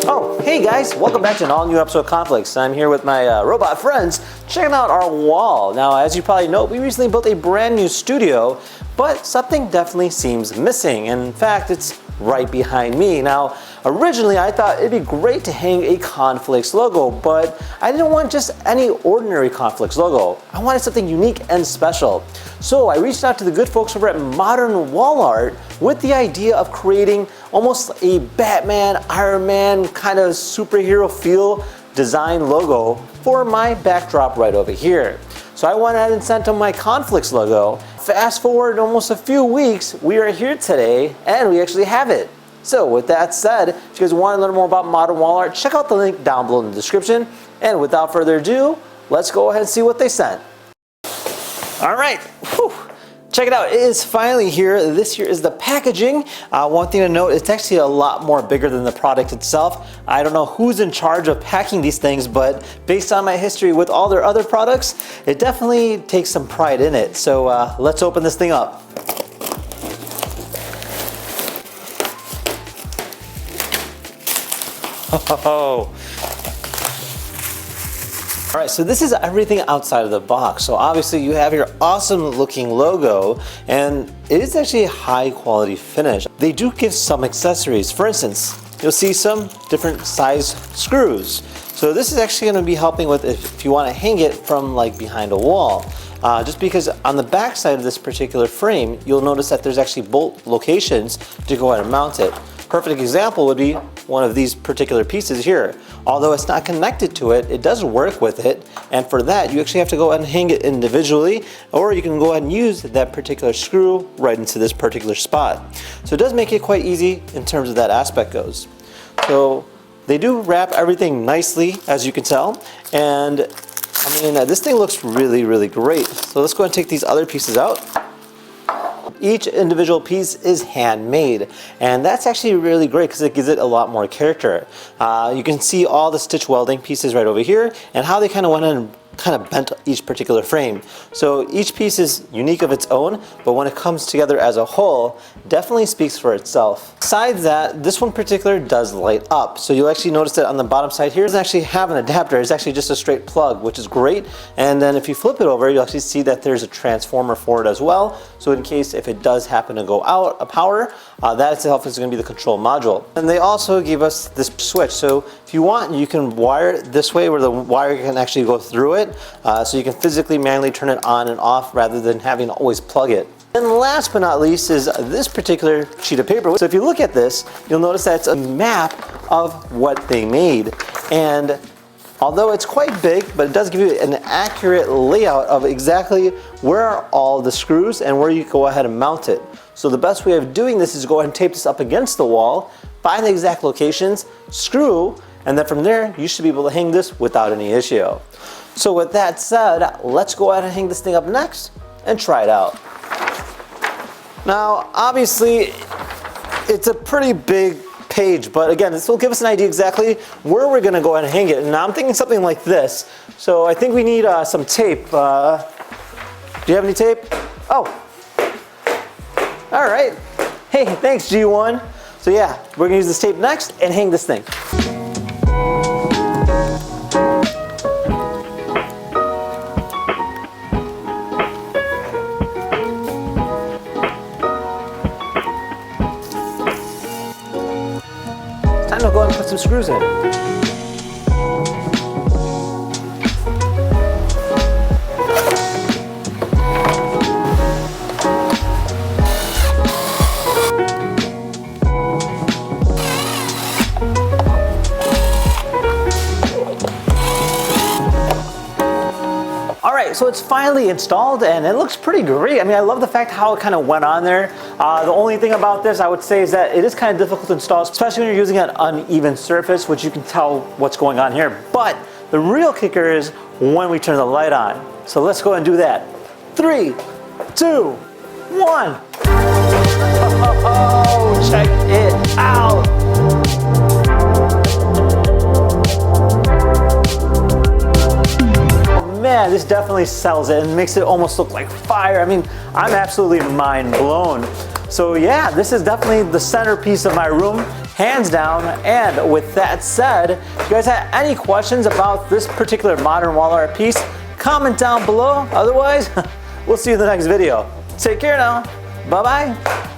Oh, hey guys, welcome back to an all new episode of Khanflicks. I'm here with my robot friends checking out our wall. Now, as you probably know, we recently built a brand new studio, but something definitely seems missing. In fact, it's right behind me. Now, originally I thought it'd be great to hang a Khanflicks logo, but I didn't want just any ordinary Khanflicks logo. I wanted something unique and special. So I reached out to the good folks over at Modern Wall Art with the idea of creating almost a Batman, Iron Man kind of superhero feel design logo for my backdrop right over here. So I went ahead and sent them my Khanflicks logo. Fast forward almost a few weeks, we are here today and we actually have it. So with that said, if you guys want to learn more about Modern Wall Art, check out the link down below in the description. And without further ado, let's go ahead and see what they sent. All right, whew. Check it out, it is finally here. This here is the packaging. One thing to note, it's actually a lot more bigger than the product itself. I don't know who's in charge of packing these things, but based on my history with all their other products, it definitely takes some pride in it. So let's open this thing up. Oh. All right, so this is everything outside of the box. So obviously you have your awesome looking logo, and it is actually a high quality finish. They do give some accessories. For instance, you'll see some different size screws. So this is actually gonna be helping with if you wanna hang it from like behind a wall. Just because on the back side of this particular frame, you'll notice that there's actually bolt locations to go ahead and mount it. Perfect example would be one of these particular pieces here. Although it's not connected to it, it does work with it, and for that you actually have to go ahead and hang it individually, or you can go ahead and use that particular screw right into this particular spot. So it does make it quite easy in terms of that aspect goes. So they do wrap everything nicely, as you can tell, and I mean this thing looks really, really great. So let's go ahead and take these other pieces out. Each individual piece is handmade, and that's actually really great because it gives it a lot more character. You can see all the stitch welding pieces right over here and how they kind of went in and kind of bent each particular frame. So each piece is unique of its own, but when it comes together as a whole, definitely speaks for itself. Besides that, this one in particular does light up. So you'll actually notice that on the bottom side here, it doesn't actually have an adapter. It's actually just a straight plug, which is great. And then if you flip it over, you'll actually see that there's a transformer for it as well. So in case if it does happen to go out of power, that itself is going to be the control module. And they also give us this switch. So if you want, you can wire it this way where the wire can actually go through it. So you can physically manually turn it on and off rather than having to always plug it. And last but not least is this particular sheet of paper. So if you look at this, you'll notice that it's a map of what they made. And although it's quite big, but it does give you an accurate layout of exactly where are all the screws and where you go ahead and mount it. So the best way of doing this is go ahead and tape this up against the wall, find the exact locations, screw, and then from there, you should be able to hang this without any issue. So with that said, let's go ahead and hang this thing up next and try it out. Now, obviously, it's a pretty big page, but again, this will give us an idea exactly where we're gonna go ahead and hang it. And now I'm thinking something like this. So I think we need some tape. Do you have any tape? Oh, all right. Hey, thanks G1. So yeah, we're gonna use this tape next and hang this thing. Time to go ahead and put some screws in. So it's finally installed and it looks pretty great. I mean, I love the fact how it kind of went on there. The only thing about this I would say is that it is kind of difficult to install, especially when you're using an uneven surface, which you can tell what's going on here. But the real kicker is when we turn the light on. So let's go and do that. 3, 2, 1. Oh, check it out. Man, this definitely sells it and makes it almost look like fire. I mean, I'm absolutely mind blown. So yeah, this is definitely the centerpiece of my room, hands down. And with that said, if you guys have any questions about this particular modern wall art piece, comment down below. Otherwise, we'll see you in the next video. Take care now. Bye-bye.